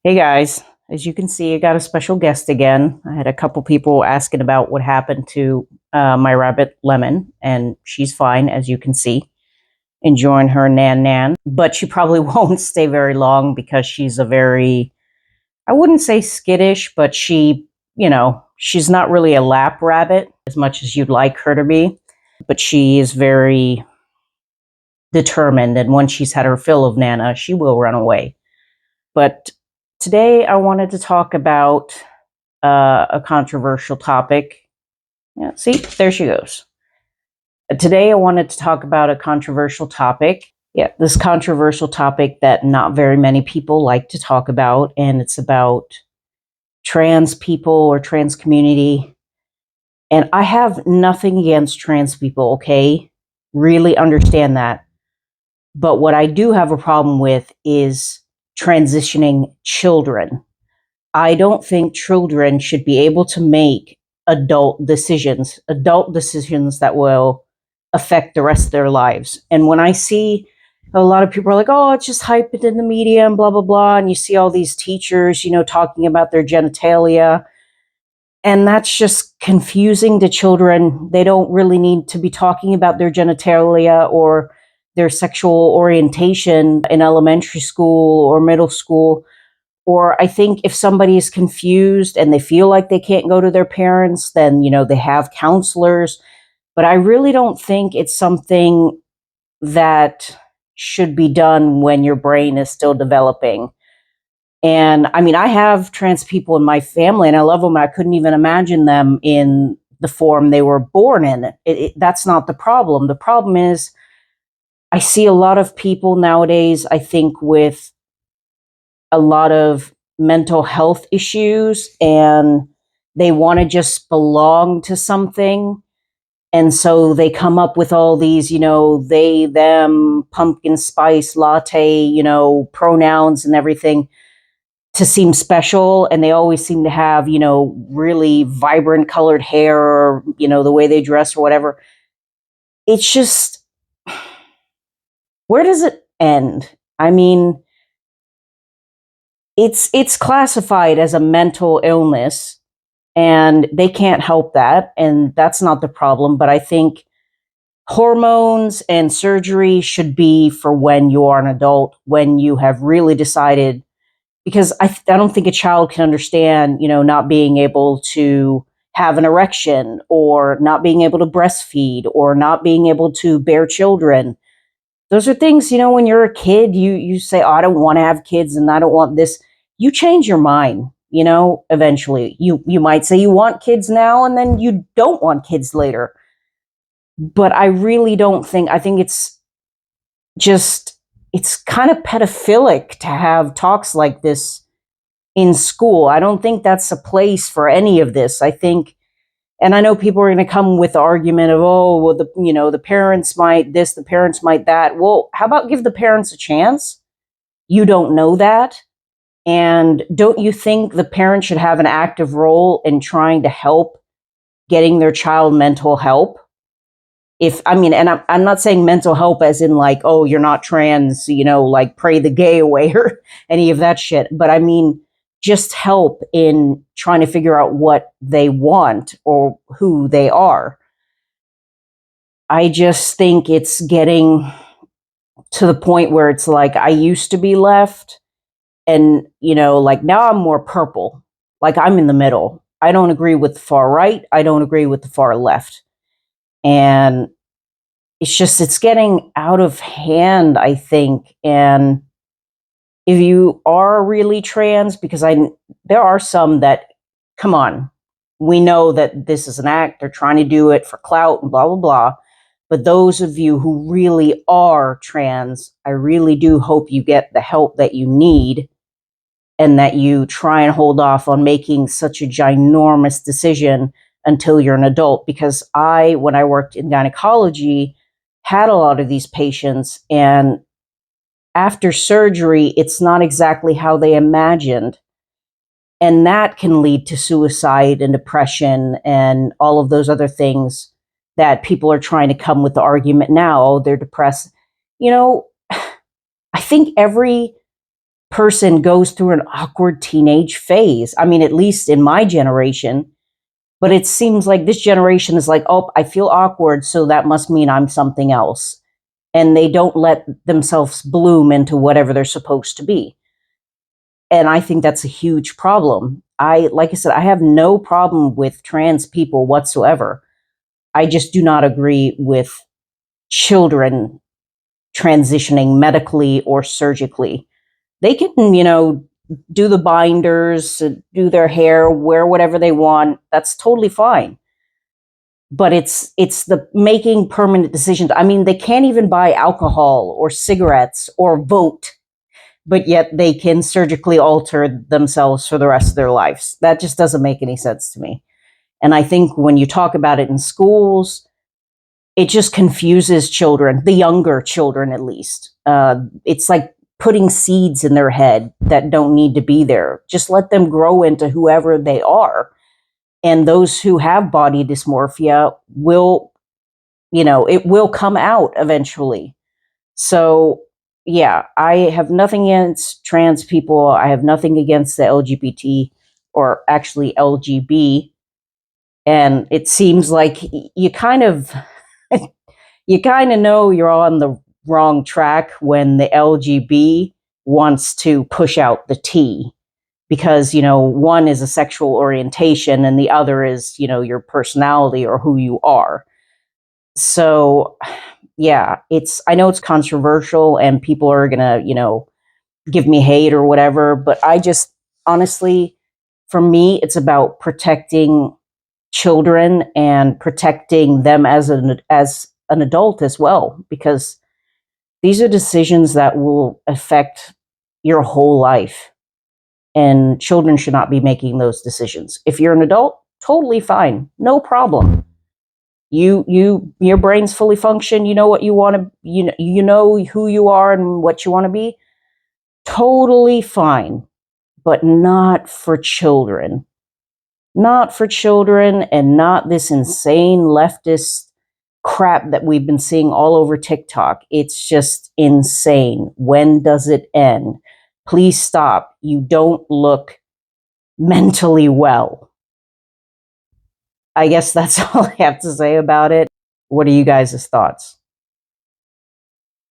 Hey guys, as you can see, I got a special guest again. I had a couple people asking about what happened to my rabbit Lemon, and she's fine, as you can see, enjoying her nan nan. But she probably won't stay very long because she's a very, I wouldn't say skittish, but she's not really a lap rabbit as much as you'd like her to be. But she is very determined, and once she's had her fill of Nana, she will run away. But today I wanted to talk about a controversial topic. Yeah, see, there she goes. Today I wanted to talk about a controversial topic. Yeah, this controversial topic that not very many people like to talk about, and it's about trans people or trans community. And I have nothing against trans people, okay? Really understand that. But what I do have a problem with is transitioning children. I don't think children should be able to make adult decisions that will affect the rest of their lives. And when I see a lot of people are like, oh, it's just hyped in the media and blah, blah, blah. And you see all these teachers, talking about their genitalia. And that's just confusing to children. They don't really need to be talking about their genitalia or their sexual orientation in elementary school or middle school. Or I think if somebody is confused and they feel like they can't go to their parents, then, they have counselors. But I really don't think it's something that should be done when your brain is still developing. And I mean, I have trans people in my family and I love them. I couldn't even imagine them in the form they were born in. That's not the problem. The problem is I see a lot of people nowadays, I think, with a lot of mental health issues and they want to just belong to something. And so they come up with all these, they, them, pumpkin spice latte, pronouns and everything to seem special. And they always seem to have, really vibrant colored hair or, the way they dress or whatever. It's just, where does it end? I mean, it's classified as a mental illness and they can't help that, and that's not the problem. But I think hormones and surgery should be for when you are an adult, when you have really decided, because I don't think a child can understand, not being able to have an erection or not being able to breastfeed or not being able to bear children. Those are things, when you're a kid, you say, oh, I don't want to have kids and I don't want this. You change your mind, eventually. You might say you want kids now and then you don't want kids later. But I really don't think, I think it's kind of pedophilic to have talks like this in school. I don't think that's a place for any of this. I think, and I know people are going to come with the argument of, oh, well, the parents might this, the parents might that. Well, how about give the parents a chance? You don't know that. And don't you think the parent should have an active role in trying to help getting their child mental help? And I'm not saying mental help as in like, oh, you're not trans, like pray the gay away or any of that shit. But I mean, just help in trying to figure out what they want or who they are. I just think it's getting to the point where it's like, I used to be left and, like now I'm more purple. Like I'm in the middle. I don't agree with the far right. I don't agree with the far left. And it's getting out of hand, I think. And if you are really trans, because there are some that, come on, we know that this is an act, they're trying to do it for clout and blah, blah, blah. But those of you who really are trans, I really do hope you get the help that you need and that you try and hold off on making such a ginormous decision until you're an adult. Because when I worked in gynecology, had a lot of these patients, and after surgery, it's not exactly how they imagined. And that can lead to suicide and depression and all of those other things that people are trying to come with the argument now. Oh, they're depressed. I think every person goes through an awkward teenage phase. I mean, at least in my generation. But it seems like this generation is like, oh, I feel awkward, so that must mean I'm something else. And they don't let themselves bloom into whatever they're supposed to be. And I think that's a huge problem. Like I said, I have no problem with trans people whatsoever. I just do not agree with children transitioning medically or surgically. They can, do the binders, do their hair, wear whatever they want. That's totally fine. But it's the making permanent decisions. I mean, they can't even buy alcohol or cigarettes or vote, but yet they can surgically alter themselves for the rest of their lives. That just doesn't make any sense to me. And I think when you talk about it in schools, it just confuses children, the younger children at least. It's like putting seeds in their head that don't need to be there. Just let them grow into whoever they are. And those who have body dysmorphia will, it will come out eventually. So, yeah, I have nothing against trans people. I have nothing against the LGBT, or actually LGB. And it seems like you kind of know you're on the wrong track when the LGB wants to push out the T, because one is a sexual orientation and the other is your personality or who you are. So yeah, I know it's controversial and people are gonna give me hate or whatever, but I just honestly, for me, it's about protecting children and protecting them as an adult as well, because these are decisions that will affect your whole life, and children should not be making those decisions. If you're an adult, totally fine, no problem. Your brain's fully function. You know what you want to. You know who you are and what you want to be. Totally fine, but not for children. Not for children, and not this insane leftist crap that we've been seeing all over TikTok. It's just insane. When does it end? Please stop. You don't look mentally well. I guess that's all I have to say about it. What are you guys' thoughts?